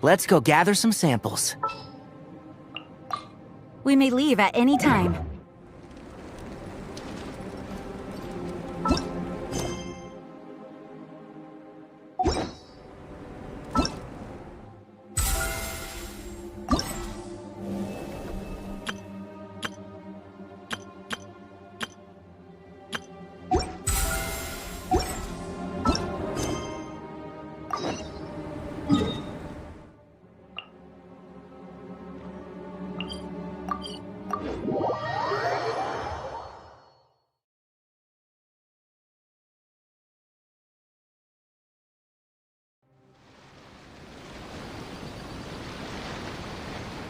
Let's go gather some samples. We may leave at any time.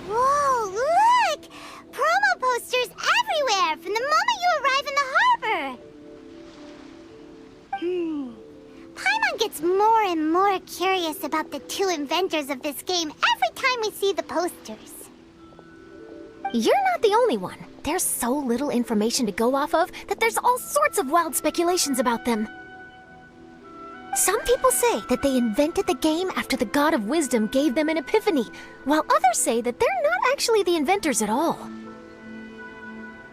Whoa, look! Promo posters everywhere from the moment you arrive in the harbor! Paimon gets more and more curious about the two inventors of this game every time we see the posters. You're not the only one. There's so little information to go off of that there's all sorts of wild speculations about them. Some people say that they invented the game after the God of Wisdom gave them an epiphany, while others say that they're not actually the inventors at all.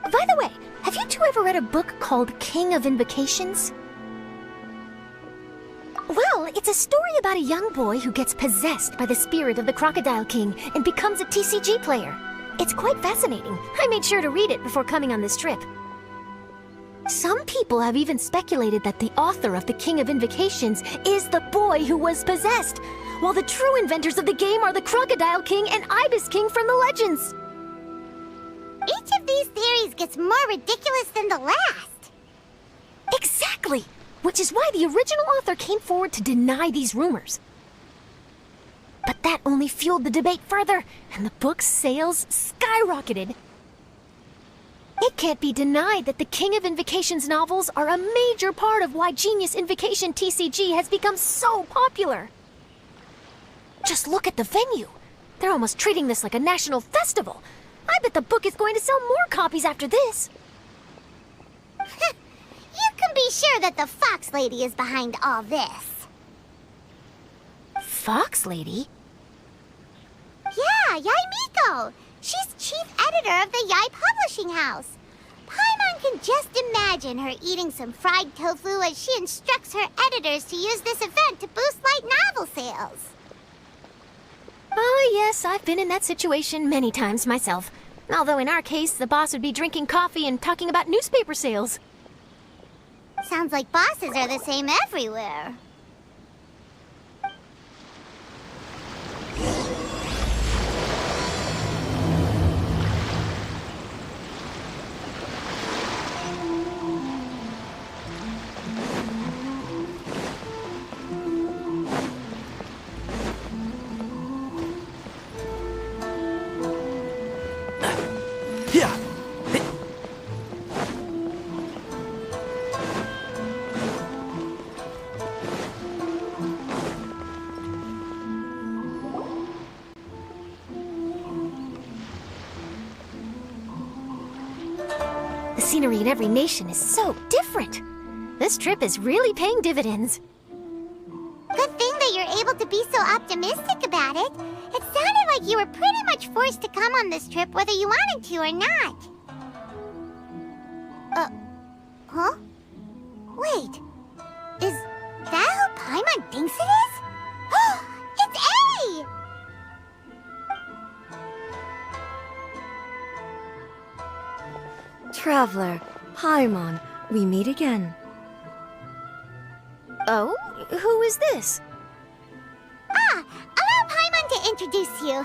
By the way, have you two ever read a book called King of Invocations? Well, it's a story about a young boy who gets possessed by the spirit of the Crocodile King and becomes a TCG player. It's quite fascinating. I made sure to read it before coming on this trip. Some people have even speculated that the author of the King of Invocations is the boy who was possessed, while the true inventors of the game are the Crocodile King and Ibis King from the legends. Each of these theories gets more ridiculous than the last. Exactly! Which is why the original author came forward to deny these rumors. But that only fueled the debate further, and the book's sales skyrocketed. It can't be denied that the King of Invocations novels are a major part of why Genius Invocation TCG has become so popular. Just look at the venue. They're almost treating this like a national festival. I bet the book is going to sell more copies after this. You can be sure that the Fox Lady is behind all this. Fox Lady? Yeah, Yai Miko. She's chief editor of the Yai Publishing House. Paimon can just imagine her eating some fried tofu as she instructs her editors to use this event to boost light novel sales. Oh yes, I've been in that situation many times myself. Although in our case, the boss would be drinking coffee and talking about newspaper sales. Sounds like bosses are the same everywhere. Yeah. The scenery in every nation is so different. This trip is really paying dividends. Good thing that you're able to be so optimistic about it. It sounded like you were pretty much forced to come on this trip whether you wanted to or not. Huh? Wait. Is that who Paimon thinks it is? It's A! Traveler, Paimon, we meet again. Oh? Who is this? Allow Paimon to introduce you.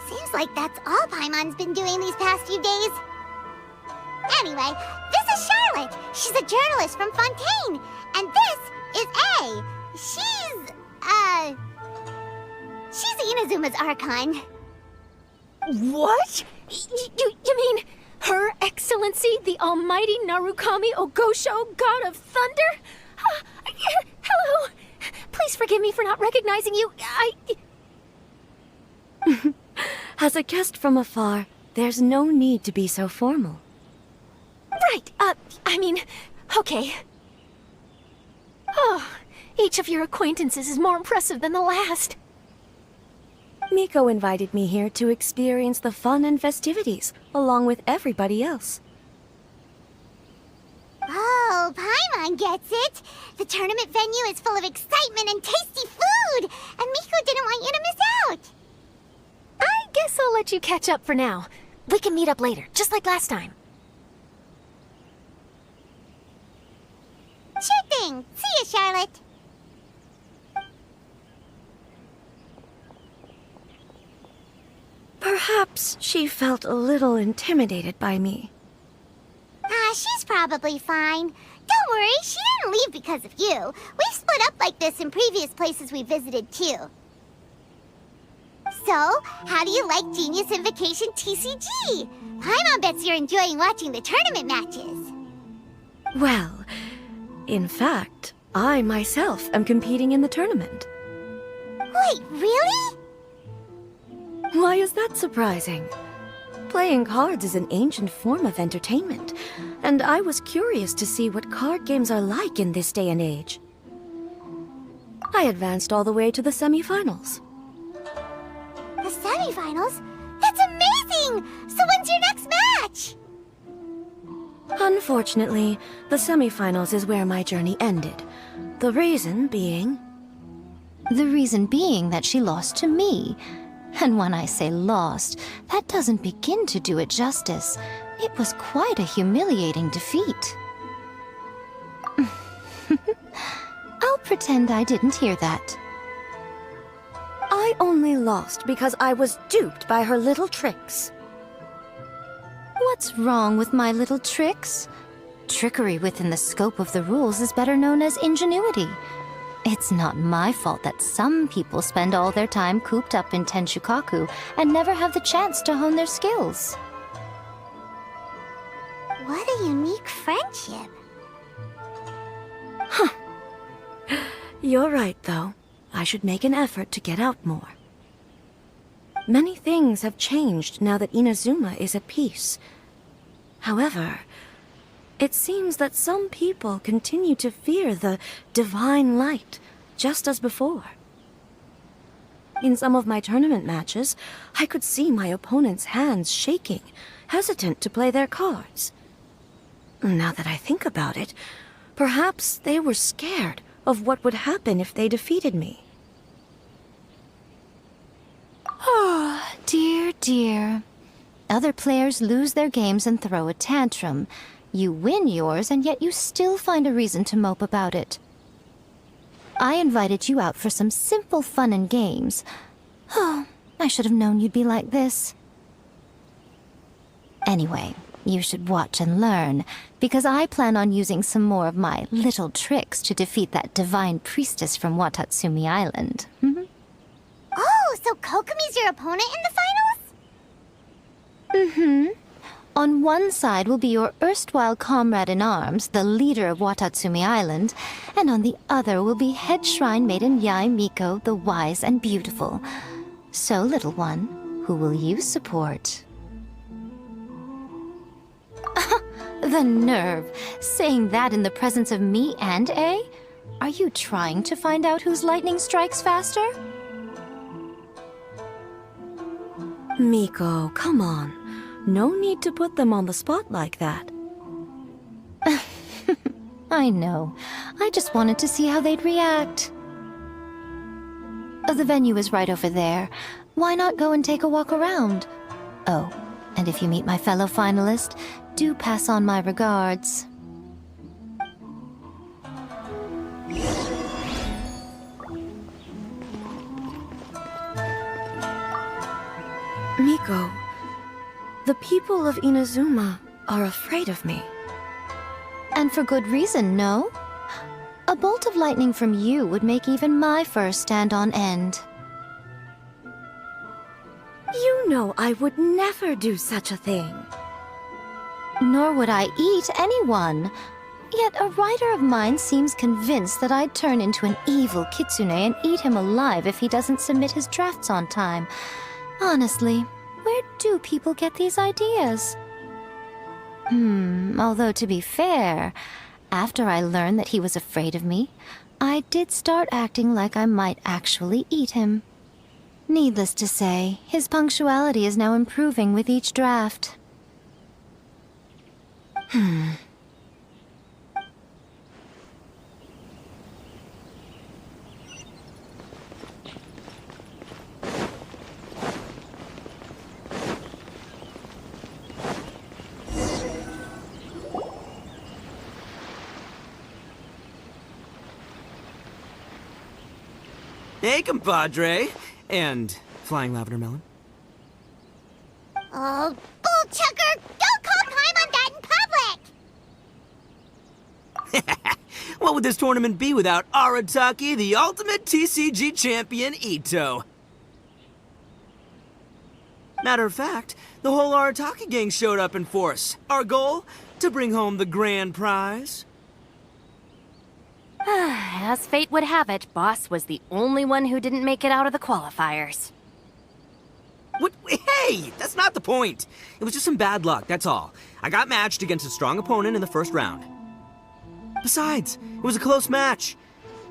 Seems like that's all Paimon's been doing these past few days. Anyway, this is Charlotte. She's a journalist from Fontaine. And this is A. She's Inazuma's Archon. What? You mean Her Excellency, the Almighty Narukami Ogosho, God of Thunder? Hello. Please forgive me for not recognizing you. As a guest from afar, there's no need to be so formal. Right, okay. Oh, each of your acquaintances is more impressive than the last. Miko invited me here to experience the fun and festivities, along with everybody else. Oh, Paimon gets it. The tournament venue is full of excitement and tasty food, and Miko didn't want you to miss out. I guess I'll let you catch up for now. We can meet up later, just like last time. Sure thing. See you, Charlotte. Perhaps she felt a little intimidated by me. She's probably fine. Don't worry, she didn't leave because of you. We've split up like this in previous places we visited, too. So, how do you like Genius Invocation TCG? Paimon bets you're enjoying watching the tournament matches. Well, in fact, I myself am competing in the tournament. Wait, really? Why is that surprising? Playing cards is an ancient form of entertainment, and I was curious to see what card games are like in this day and age. I advanced all the way to the semi-finals. The semi-finals? That's amazing! So when's your next match? Unfortunately, the semi-finals is where my journey ended. The reason being... The reason being that she lost to me. And when I say lost, that doesn't begin to do it justice. It was quite a humiliating defeat. I'll pretend I didn't hear that. I only lost because I was duped by her little tricks. What's wrong with my little tricks? Trickery within the scope of the rules is better known as ingenuity. It's not my fault that some people spend all their time cooped up in Tenshukaku and never have the chance to hone their skills. What a unique friendship. You're right, though. I should make an effort to get out more. Many things have changed now that Inazuma is at peace. However, it seems that some people continue to fear the divine light, just as before. In some of my tournament matches, I could see my opponent's hands shaking, hesitant to play their cards. Now that I think about it, perhaps they were scared of what would happen if they defeated me. Oh, dear, dear. Other players lose their games and throw a tantrum. You win yours, and yet you still find a reason to mope about it. I invited you out for some simple fun and games. Oh, I should have known you'd be like this. Anyway, you should watch and learn, because I plan on using some more of my little tricks to defeat that divine priestess from Watatsumi Island. Oh, so Kokomi's your opponent in the finals? Mm-hmm. On one side will be your erstwhile comrade-in-arms, the leader of Watatsumi Island, and on the other will be head shrine maiden Yae Miko, the wise and beautiful. So, little one, who will you support? The nerve! Saying that in the presence of me and A? Are you trying to find out whose lightning strikes faster? Miko, come on. No need to put them on the spot like that. I know. I just wanted to see how they'd react. The venue is right over there. Why not go and take a walk around? Oh, and if you meet my fellow finalist, do pass on my regards. Miko, the people of Inazuma are afraid of me. And for good reason, no? A bolt of lightning from you would make even my fur stand on end. You know I would never do such a thing. Nor would I eat anyone. Yet a writer of mine seems convinced that I'd turn into an evil kitsune and eat him alive if he doesn't submit his drafts on time. Honestly, where do people get these ideas? Although to be fair, after I learned that he was afraid of me, I did start acting like I might actually eat him. Needless to say, his punctuality is now improving with each draft. Hey, compadre. And flying lavender melon. Oh, bull chucker! Don't call Paimon that in public! What would this tournament be without Arataki, the ultimate TCG champion, Ito? Matter of fact, the whole Arataki gang showed up in force. Our goal? To bring home the grand prize. As fate would have it, Boss was the only one who didn't make it out of the qualifiers. What? Hey, that's not the point. It was just some bad luck, that's all. I got matched against a strong opponent in the first round. Besides, it was a close match.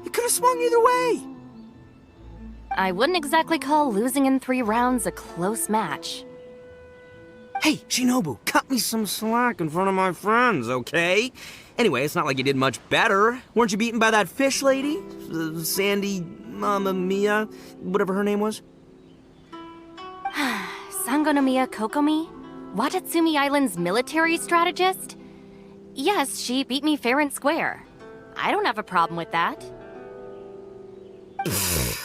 It could have swung either way. I wouldn't exactly call losing in 3 rounds a close match. Hey, Shinobu, cut me some slack in front of my friends, okay? Anyway, it's not like you did much better. Weren't you beaten by that fish lady? Sandy, Mamma Mia, whatever her name was? Sangonomiya Kokomi? Watatsumi Island's military strategist? Yes, she beat me fair and square. I don't have a problem with that.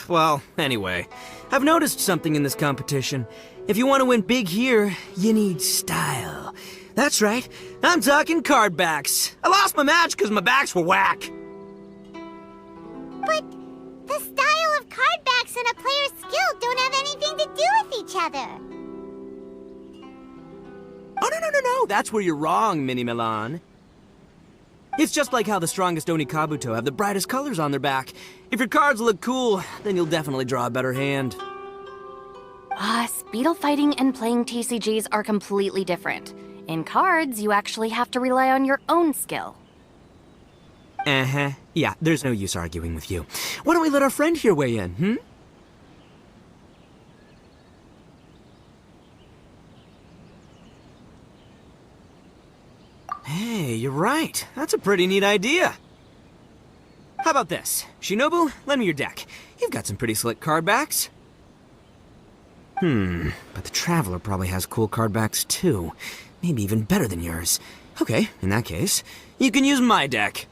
Well, anyway, I've noticed something in this competition. If you want to win big here, you need style. That's right, I'm talking card backs. I lost my match because my backs were whack. But the style of card backs and a player's skill don't have anything to do with each other. Oh, no, that's where you're wrong, Mini Milan. It's just like how the strongest Oni Kabuto have the brightest colors on their back. If your cards look cool, then you'll definitely draw a better hand. Speedle fighting and playing TCGs are completely different. In cards, you actually have to rely on your own skill. Uh-huh. Yeah, there's no use arguing with you. Why don't we let our friend here weigh in, Hey, you're right. That's a pretty neat idea. How about this? Shinobu, lend me your deck. You've got some pretty slick card backs. But the Traveler probably has cool card backs too. Maybe even better than yours. Okay, in that case, you can use my deck.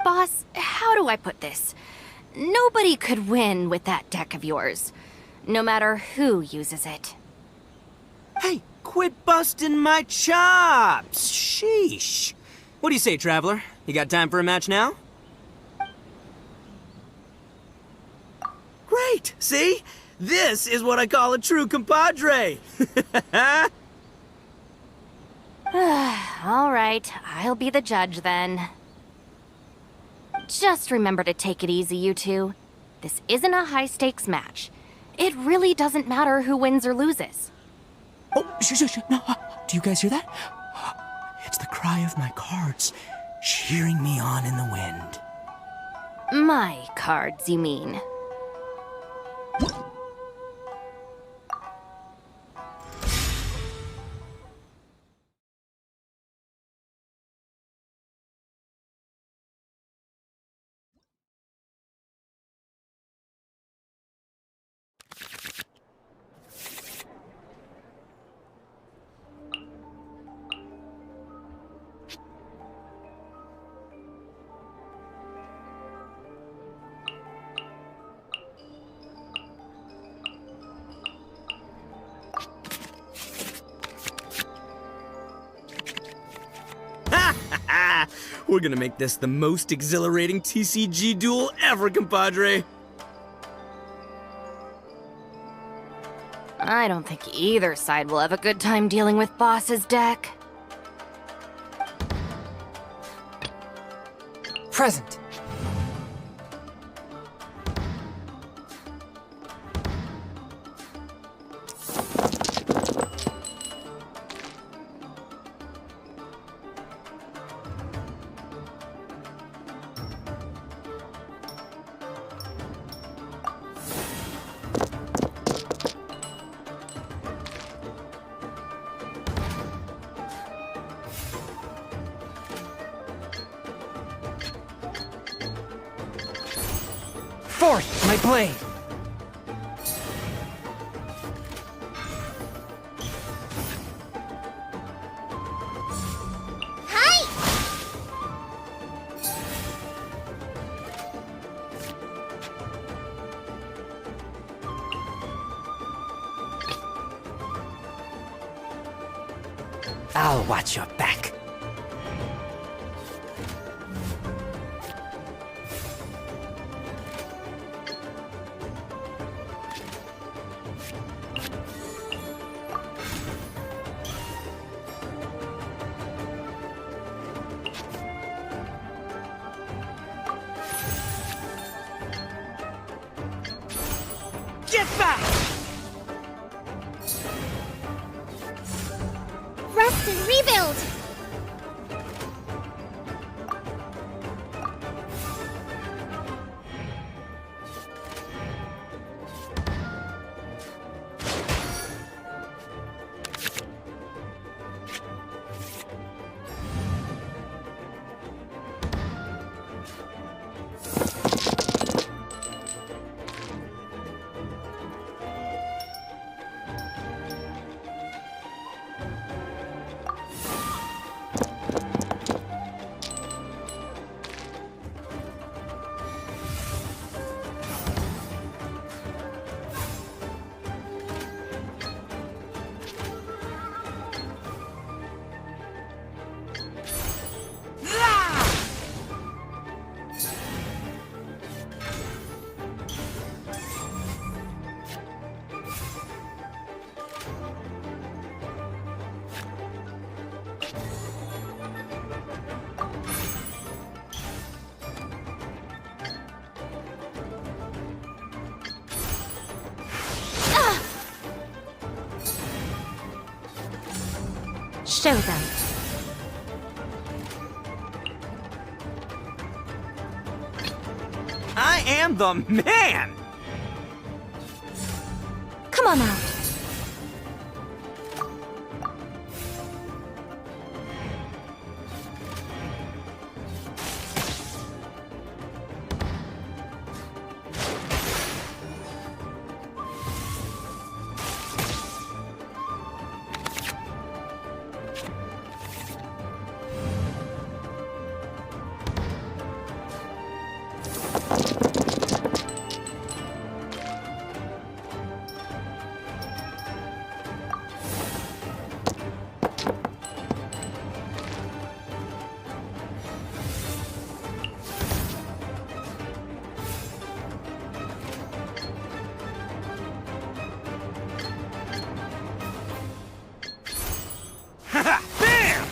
Boss, how do I put this? Nobody could win with that deck of yours, no matter who uses it. Hey, quit busting my chops! Sheesh. What do you say, Traveler? You got time for a match now? Great! See? This is what I call a true compadre! All right, I'll be the judge then. Just remember to take it easy, you two. This isn't a high-stakes match. It really doesn't matter who wins or loses. Oh, shh, no, do you guys hear that? It's the cry of my cards, cheering me on in the wind. My cards, you mean? We're gonna make this the most exhilarating TCG duel ever, compadre. I don't think either side will have a good time dealing with Boss's deck. Present. Fourth, my blade. Hi! I'll watch your back. Get back! Rest and rebuild! Show them. I am the man! Come on out. Bam!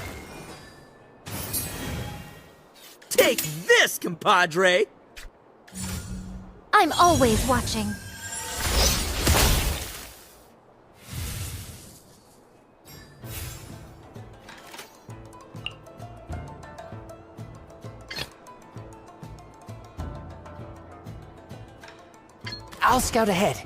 Take this, compadre! I'm always watching. I'll scout ahead.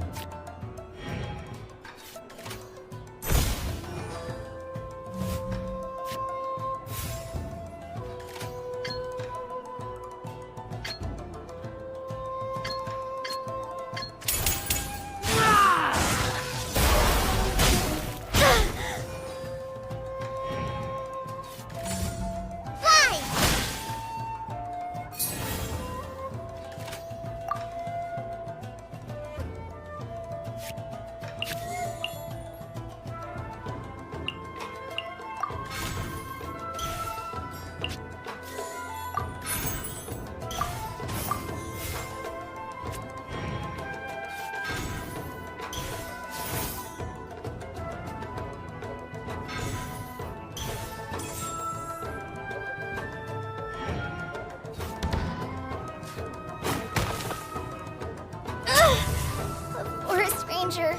Ranger.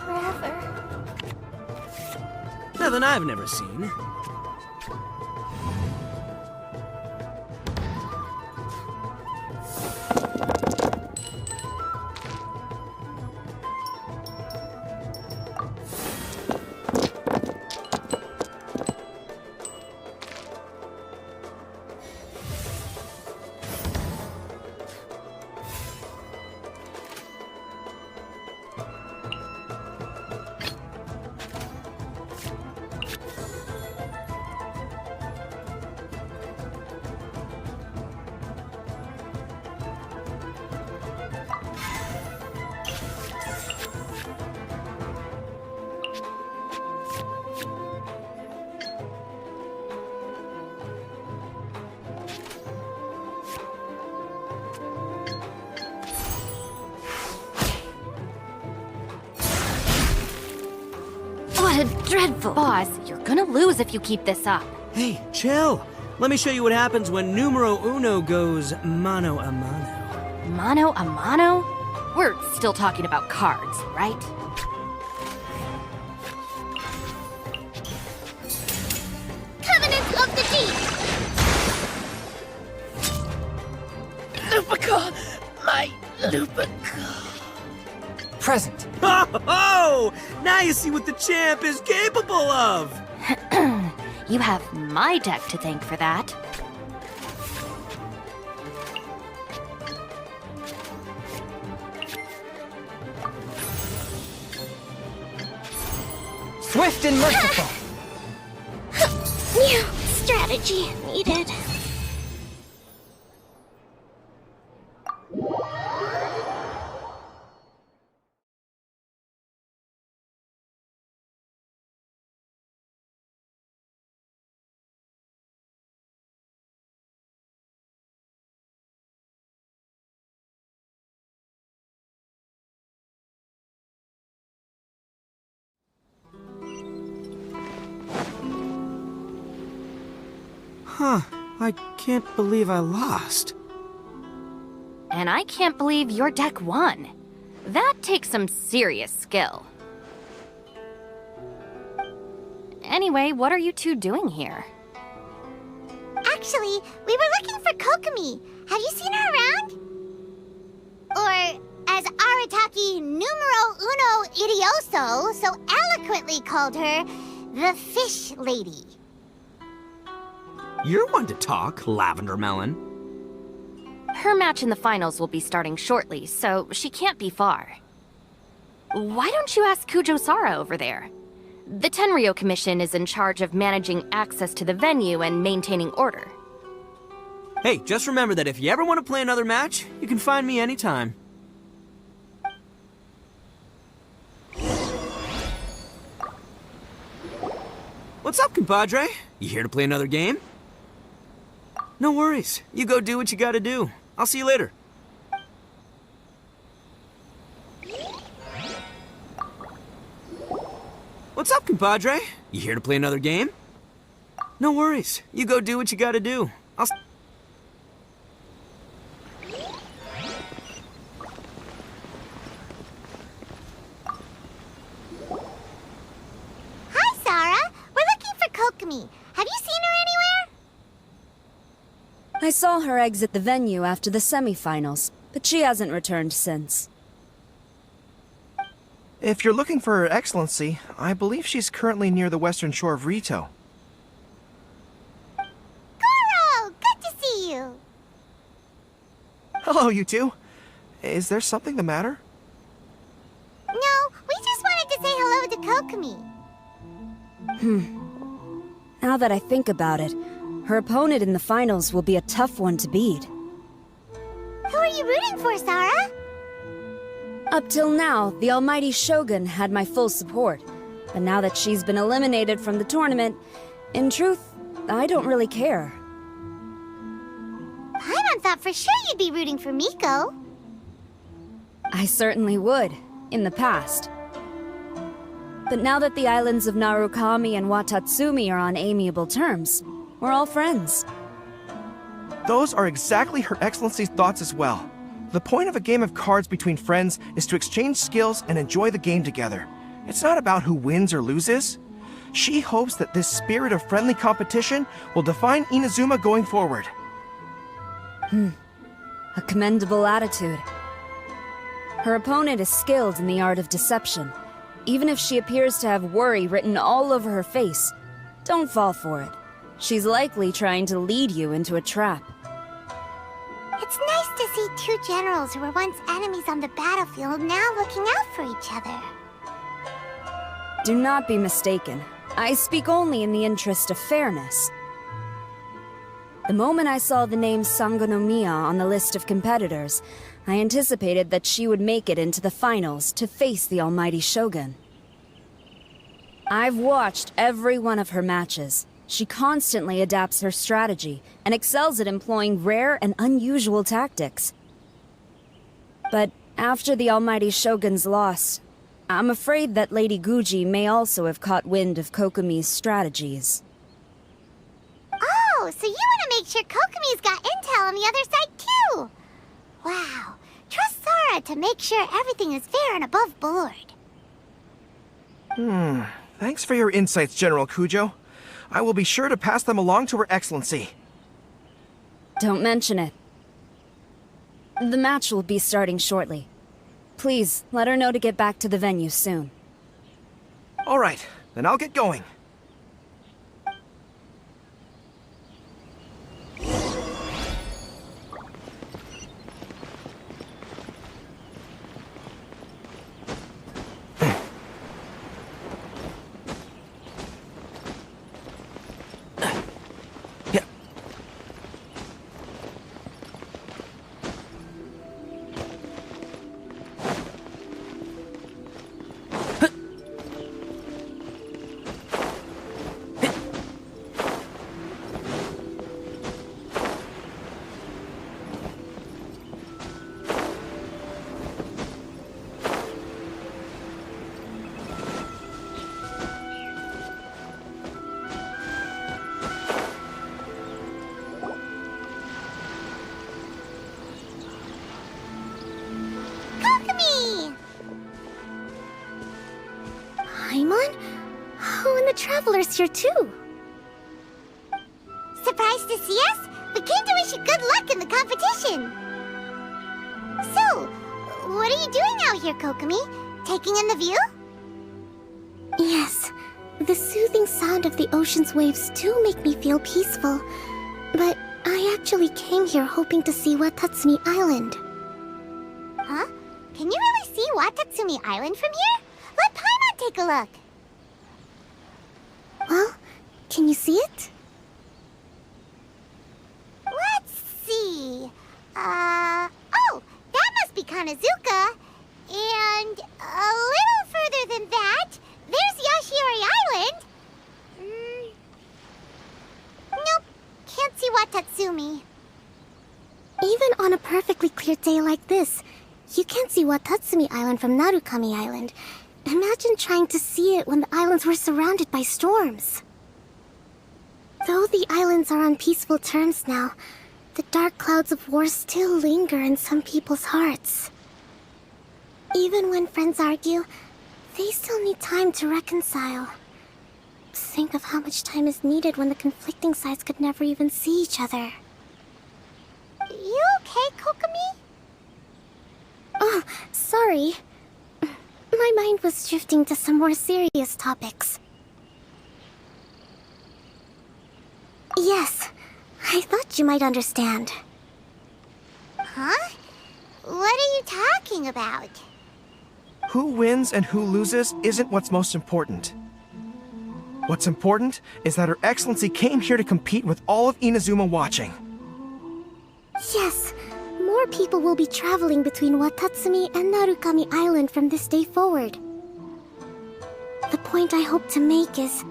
Forever. Nothing I've never seen. dreadful. Boss, you're gonna lose if you keep this up. Hey, chill. Let me show you what happens when numero uno goes mano a mano. Mano a mano? We're still talking about cards, right? Covenant of the Deep! Lupica! My Lupica. Present. Oh! Now you see what the champ is capable of! You have my deck to thank for that. Swift and merciful. New strategy needed. Huh. I can't believe I lost. And I can't believe your deck won. That takes some serious skill. Anyway, what are you two doing here? Actually, we were looking for Kokomi. Have you seen her around? Or, as Arataki numero uno idioso so eloquently called her, the Fish Lady. You're one to talk, Lavender Melon. Her match in the finals will be starting shortly, so she can't be far. Why don't you ask Kujo-Sara over there? The Tenryo Commission is in charge of managing access to the venue and maintaining order. Hey, just remember that if you ever want to play another match, you can find me anytime. What's up, compadre? You here to play another game? No worries. You go do what you gotta do. I'll see you later. What's up, compadre? You here to play another game? No worries. You go do what you gotta do. I'll... Hi, Sarah. We're looking for Kokomi. Have you seen her anywhere? I saw her exit the venue after the semifinals, but she hasn't returned since. If you're looking for Her Excellency, I believe she's currently near the western shore of Rito. Goro! Good to see you! Hello, you two. Is there something the matter? No, we just wanted to say hello to Kokomi. Now that I think about it, her opponent in the finals will be a tough one to beat. Who are you rooting for, Sarah? Up till now, the almighty Shogun had my full support. But now that she's been eliminated from the tournament, in truth, I don't really care. Paimon thought for sure you'd be rooting for Miko. I certainly would, in the past. But now that the islands of Narukami and Watatsumi are on amiable terms, we're all friends. Those are exactly Her Excellency's thoughts as well. The point of a game of cards between friends is to exchange skills and enjoy the game together. It's not about who wins or loses. She hopes that this spirit of friendly competition will define Inazuma going forward. A commendable attitude. Her opponent is skilled in the art of deception. Even if she appears to have worry written all over her face, don't fall for it. She's likely trying to lead you into a trap. It's nice to see two generals who were once enemies on the battlefield now looking out for each other. Do not be mistaken. I speak only in the interest of fairness. The moment I saw the name Sangonomiya on the list of competitors, I anticipated that she would make it into the finals to face the almighty Shogun. I've watched every one of her matches. She constantly adapts her strategy and excels at employing rare and unusual tactics. But after the almighty Shogun's loss, I'm afraid that Lady Guji may also have caught wind of Kokomi's strategies. Oh, so you want to make sure Kokomi's got intel on the other side too? Wow. Trust Sora to make sure everything is fair and above board. Thanks for your insights, General Kujo. I will be sure to pass them along to Her Excellency. Don't mention it. The match will be starting shortly. Please, let her know to get back to the venue soon. All right, then I'll get going. Paimon? Oh, and the Traveler's here too. Surprised to see us? We came to wish you good luck in the competition. So, what are you doing out here, Kokomi? Taking in the view? Yes, the soothing sound of the ocean's waves do make me feel peaceful. But I actually came here hoping to see Watatsumi Island. Huh? Can you really see Watatsumi Island from here? Let Paimon take a look. Well, can you see it? Let's see. Oh, that must be Kanazuka. And a little further than that, there's Yashiori Island. Nope, can't see Watatsumi. Even on a perfectly clear day like this, you can't see Watatsumi Island from Narukami Island. Imagine trying to see it when the islands were surrounded by storms. Though the islands are on peaceful terms now, the dark clouds of war still linger in some people's hearts. Even when friends argue, they still need time to reconcile. Think of how much time is needed when the conflicting sides could never even see each other. You okay, Kokomi? Oh, sorry. My mind was drifting to some more serious topics. Yes, I thought you might understand. Huh? What are you talking about? Who wins and who loses isn't what's most important. What's important is that Her Excellency came here to compete with all of Inazuma watching. Yes, more people will be traveling between Watatsumi and Narukami Island from this day forward. The point I hope to make is,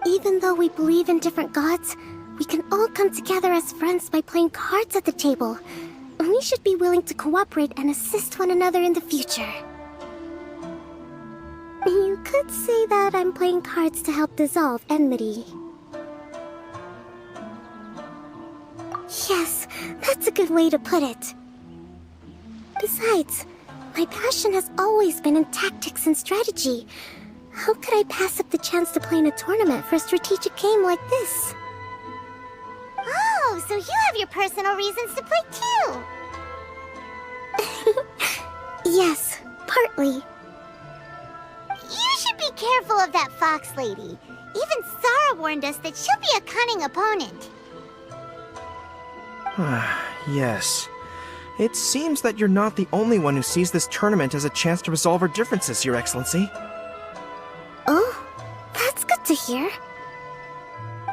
even though we believe in different gods, we can all come together as friends by playing cards at the table. We should be willing to cooperate and assist one another in the future. You could say that I'm playing cards to help dissolve enmity. Yes, that's a good way to put it. Besides, my passion has always been in tactics and strategy. How could I pass up the chance to play in a tournament for a strategic game like this? Oh, so you have your personal reasons to play too. Yes, partly. You should be careful of that fox lady. Even Sara warned us that she'll be a cunning opponent. Yes. It seems that you're not the only one who sees this tournament as a chance to resolve our differences, Your Excellency. Oh, that's good to hear.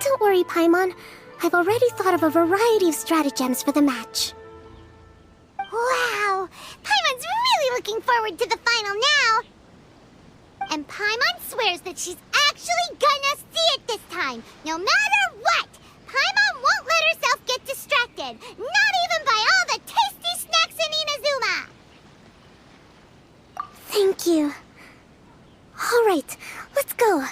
Don't worry, Paimon. I've already thought of a variety of stratagems for the match. Wow! Paimon's really looking forward to the final now! And Paimon swears that she's actually gonna see it this time, no matter what! Paimon won't let herself get distracted, not even by all the tasty snacks in Inazuma! Thank Thank you. All right, let's go.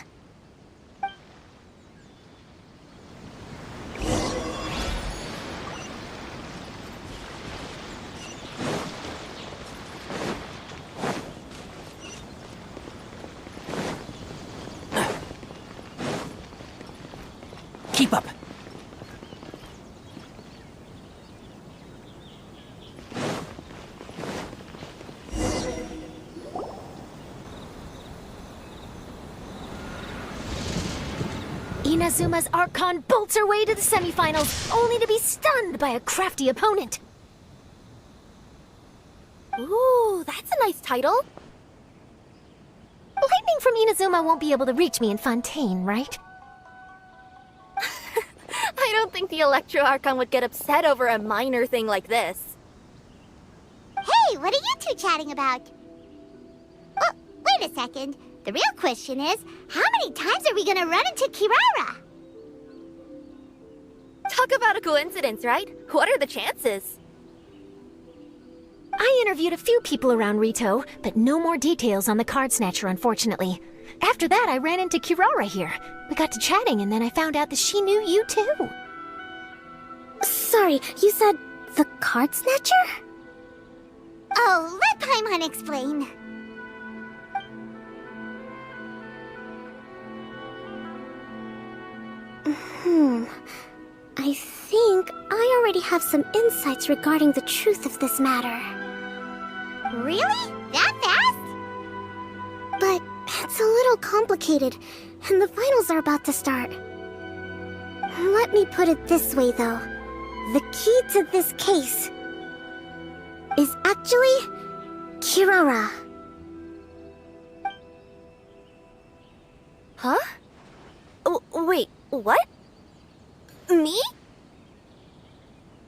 Keep up. Inazuma's Archon bolts her way to the semifinals, only to be stunned by a crafty opponent. Ooh, that's a nice title. Lightning from Inazuma won't be able to reach me in Fontaine, right? I don't think the Electro Archon would get upset over a minor thing like this. Hey, what are you two chatting about? Oh, wait a second. The real question is, how many times are we gonna run into Kirara? Talk about a coincidence, right? What are the chances? I interviewed a few people around Rito, but no more details on the card snatcher, unfortunately. After that, I ran into Kirara here. We got to chatting, and then I found out that she knew you too. Sorry, you said the card snatcher? Oh, let Paimon explain. I think I already have some insights regarding the truth of this matter. Really? That fast? But it's a little complicated, and the finals are about to start. Let me put it this way, though. The key to this case is actually Kirara. Huh? Wait, what? Me?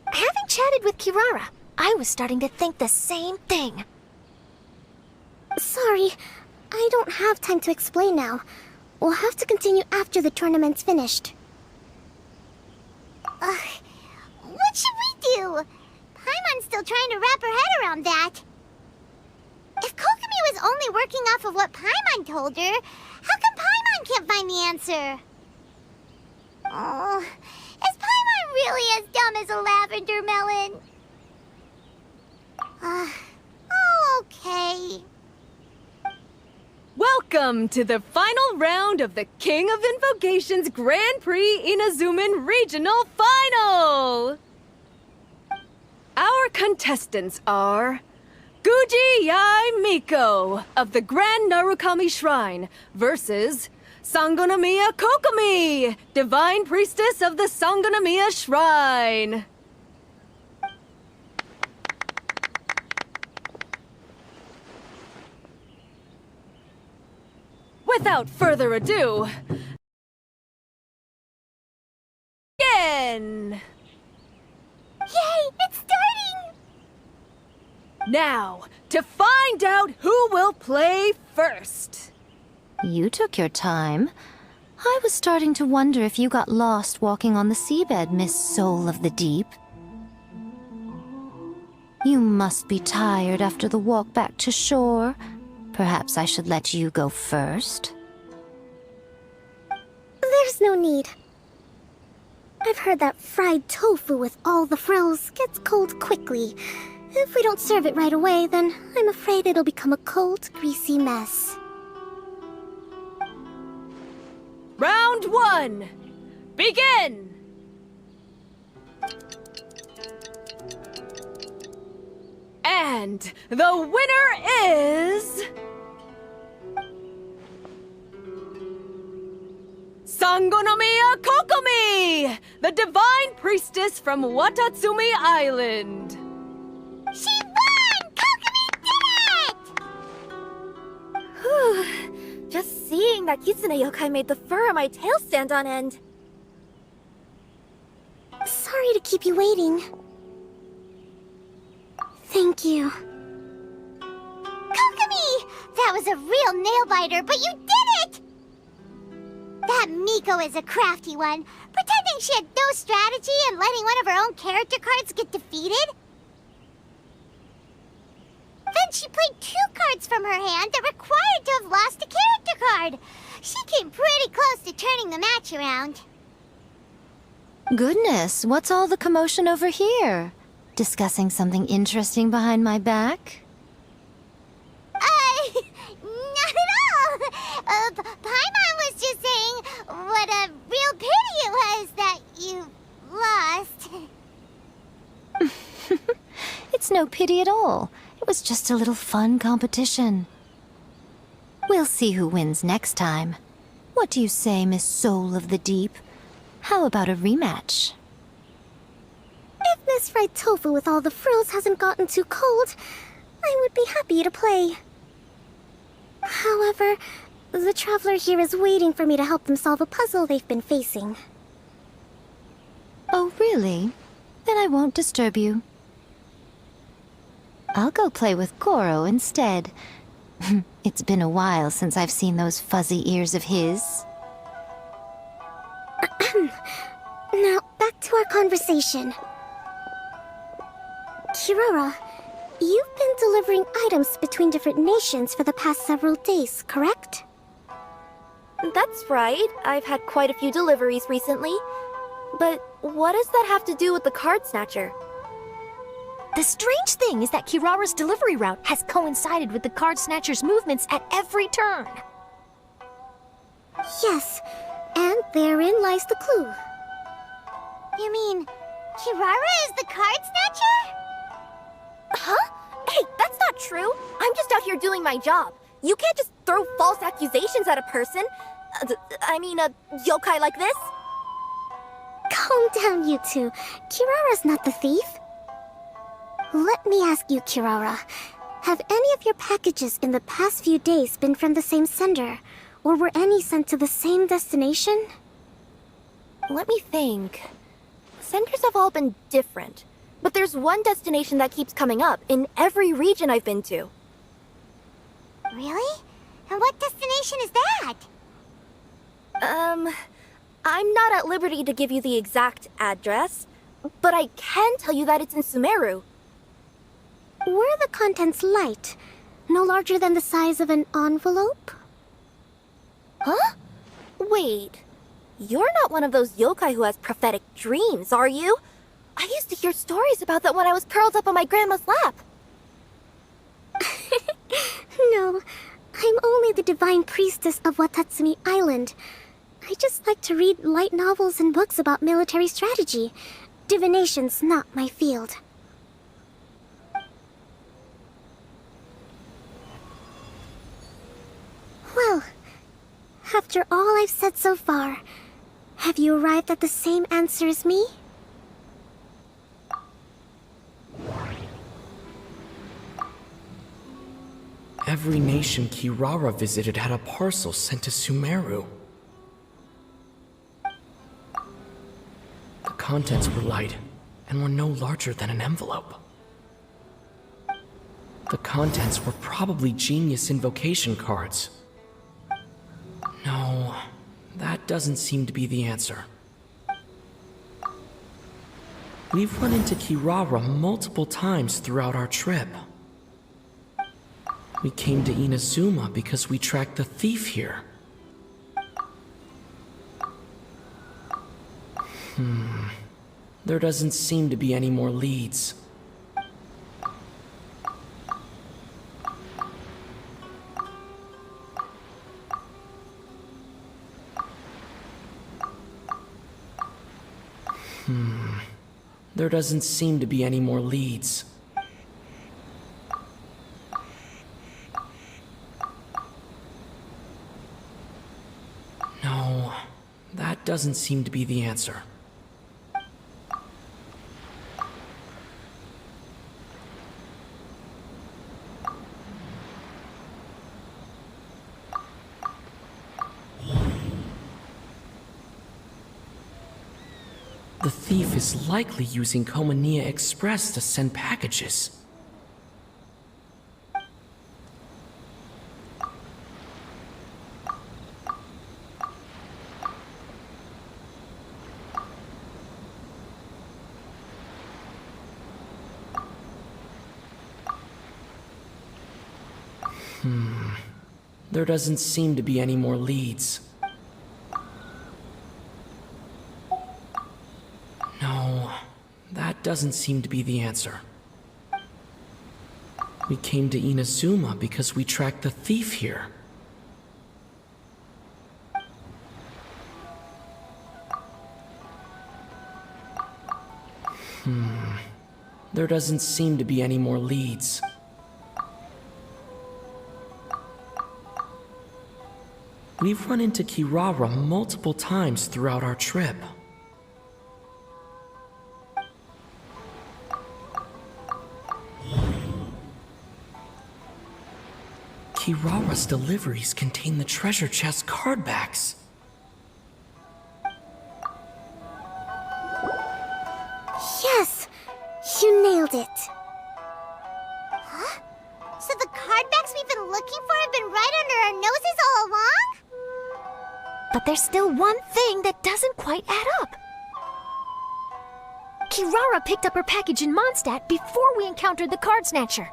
Having chatted with Kirara, I was starting to think the same thing. Sorry, I don't have time to explain now. We'll have to continue after the tournament's finished. What should we do? Paimon's still trying to wrap her head around that. If Kokomi was only working off of what Paimon told her, how come Paimon can't find the answer? Oh, is Paimon really as dumb as a lavender melon? Okay. Welcome to the final round of the King of Invocations Grand Prix Inazuman Regional Final! Our contestants are Guji Yai Miko of the Grand Narukami Shrine versus Sangonomiya Kokomi, Divine Priestess of the Sangonomiya Shrine. Without further ado, begin! Yay, it's starting! Now, to find out who will play first. You took your time. I was starting to wonder if you got lost walking on the seabed, Miss Soul of the Deep. You must be tired after the walk back to shore. Perhaps I should let you go first. There's no need. I've heard that fried tofu with all the frills gets cold quickly. If we don't serve it right away, then I'm afraid it'll become a cold, greasy mess. Round 1, begin! And the winner is... Sangonomiya Kokomi, the Divine Priestess from Watatsumi Island. She won! Kokomi did it! Whew. Just seeing that Kitsune yokai made the fur on my tail stand on end. Sorry to keep you waiting. Thank you. Kokomi! That was a real nail-biter, but you did it! That Miko is a crafty one, pretending she had no strategy and letting one of her own character cards get defeated. Then she played 2 cards from her hand that required to have lost a character card. She came pretty close to turning the match around. Goodness, what's all the commotion over here? Discussing something interesting behind my back? Not at all. Paimon was just saying what a real pity it was that you lost. It's no pity at all. It was just a little fun competition. We'll see who wins next time. What do you say, Miss Soul of the Deep? How about a rematch? If Miss Fried Tofu with all the frills hasn't gotten too cold, I would be happy to play. However, the traveler here is waiting for me to help them solve a puzzle they've been facing. Oh, really? Then I won't disturb you. I'll go play with Goro instead. It's been a while since I've seen those fuzzy ears of his. Now, back to our conversation. Kirara, you've been delivering items between different nations for the past several days, correct? That's right. I've had quite a few deliveries recently. But what does that have to do with the card snatcher? The strange thing is that Kirara's delivery route has coincided with the card snatcher's movements at every turn. Yes, and therein lies the clue. You mean, Kirara is the card snatcher? Huh? Hey, that's not true. I'm just out here doing my job. You can't just throw false accusations at a person. I mean, a yokai like this. Calm down, you two. Kirara's not the thief. Let me ask you, Kirara. Have any of your packages in the past few days been from the same sender? Or were any sent to the same destination? Let me think. Senders have all been different. But there's one destination that keeps coming up in every region I've been to. Really? And what destination is that? I'm not at liberty to give you the exact address, but I can tell you that it's in Sumeru. Were the contents light? No larger than the size of an envelope? Huh? Wait. You're not one of those yokai who has prophetic dreams, are you? I used to hear stories about that when I was curled up on my grandma's lap. No, I'm only the divine priestess of Watatsumi Island. I just like to read light novels and books about military strategy. Divination's not my field. Well, after all I've said so far, have you arrived at the same answer as me? Every nation Kirara visited had a parcel sent to Sumeru. The contents were light and were no larger than an envelope. The contents were probably genius invocation cards. No, that doesn't seem to be the answer. We've run into Kirara multiple times throughout our trip. We came to Inazuma because we tracked the thief here. There doesn't seem to be any more leads. There doesn't seem to be any more leads. No, that doesn't seem to be the answer. The thief is likely using Komania Express to send packages. There doesn't seem to be any more leads. No, that doesn't seem to be the answer. We came to Inazuma because we tracked the thief here. There doesn't seem to be any more leads. We've run into Kirara multiple times throughout our trip. Kirara's deliveries contain the treasure chest card backs. Yes! You nailed it. Huh? So the card backs we've been looking for have been right under our noses all along? But there's still one thing that doesn't quite add up. Kirara picked up her package in Mondstadt before we encountered the card snatcher.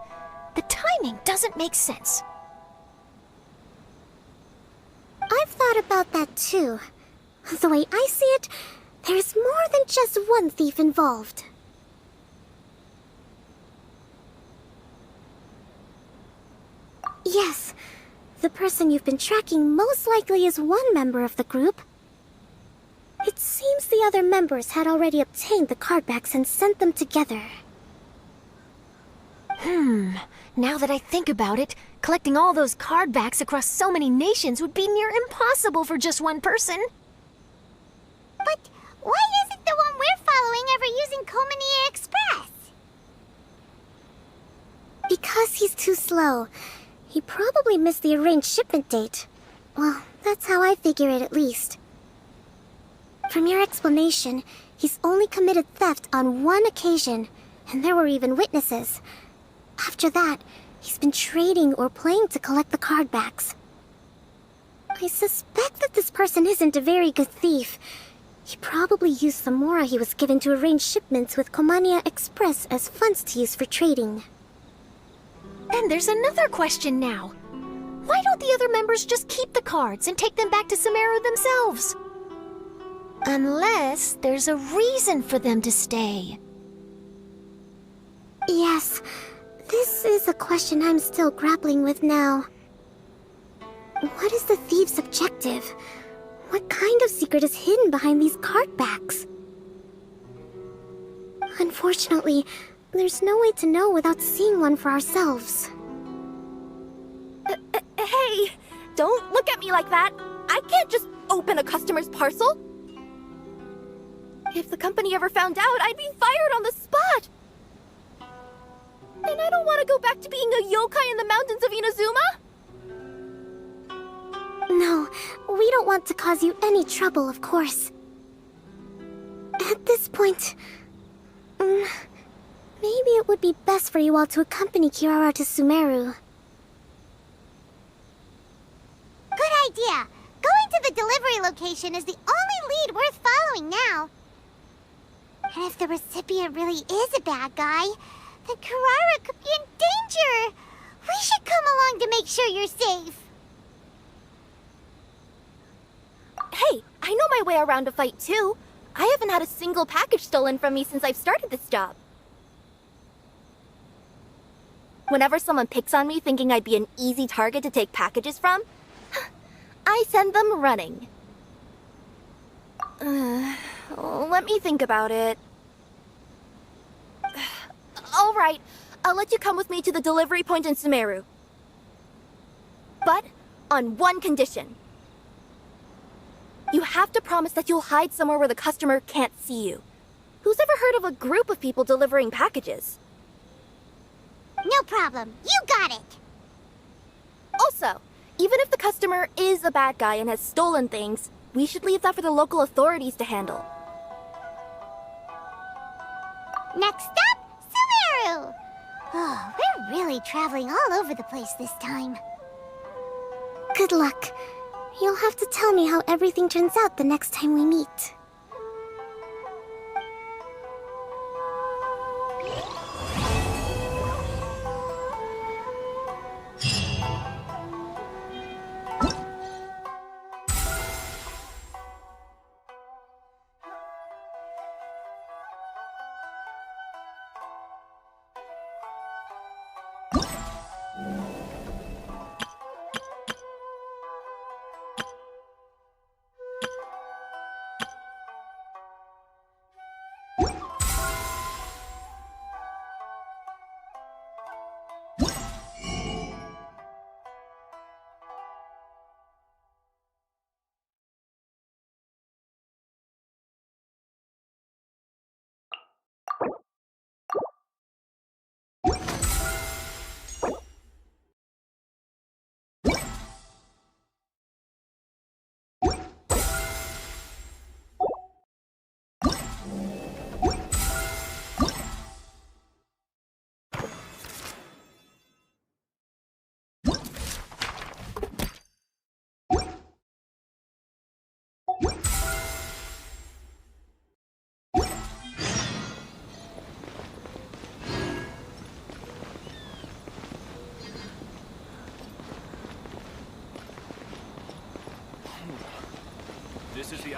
The timing doesn't make sense. I've thought about that too. The way I see it, there's more than just one thief involved. Yes, the person you've been tracking most likely is one member of the group. It seems the other members had already obtained the card backs and sent them together. Now that I think about it, collecting all those card backs across so many nations would be near impossible for just one person. But why isn't the one we're following ever using Komania Express? Because he's too slow. He probably missed the arranged shipment date. Well, that's how I figure it at least. From your explanation, he's only committed theft on one occasion, and there were even witnesses. After that, he's been trading or playing to collect the card backs. I suspect that this person isn't a very good thief. He probably used the mora he was given to arrange shipments with Komania Express as funds to use for trading. And there's another question now. Why don't the other members just keep the cards and take them back to Sumeru themselves? Unless there's a reason for them to stay. Yes, this is a question I'm still grappling with now. What is the thief's objective? What kind of secret is hidden behind these card backs? Unfortunately, there's no way to know without seeing one for ourselves. Hey, don't look at me like that. I can't just open a customer's parcel. If the company ever found out, I'd be fired on the spot. And I don't want to go back to being a yokai in the mountains of Inazuma. No, we don't want to cause you any trouble, of course. At this point, maybe it would be best for you all to accompany Kirara to Sumeru. Good idea. Going to the delivery location is the only lead worth following now. And if the recipient really is a bad guy, then Kirara could be in danger. We should come along to make sure you're safe. Hey, I know my way around a fight too. I haven't had a single package stolen from me since I've started this job. Whenever someone picks on me thinking I'd be an easy target to take packages from, I send them running. Let me think about it. All right, I'll let you come with me to the delivery point in Sumeru. But on one condition. You have to promise that you'll hide somewhere where the customer can't see you. Who's ever heard of a group of people delivering packages? No problem. You got it. Also, even if the customer is a bad guy and has stolen things, we should leave that for the local authorities to handle. Next up, Sumeru! Oh, we're really traveling all over the place this time. Good luck. You'll have to tell me how everything turns out the next time we meet.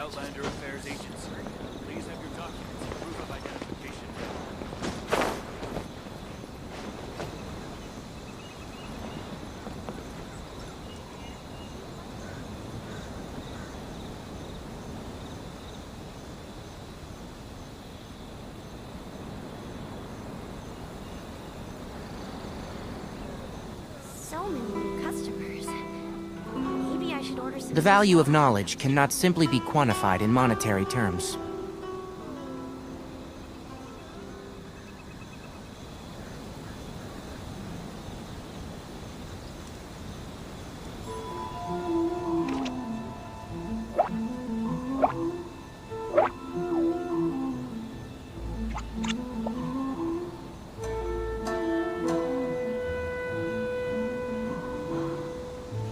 Outlander Affairs Agency. Please have your documents and proof of identification. So many new customers. Maybe I should order some. The value of knowledge cannot simply be quantified in monetary terms.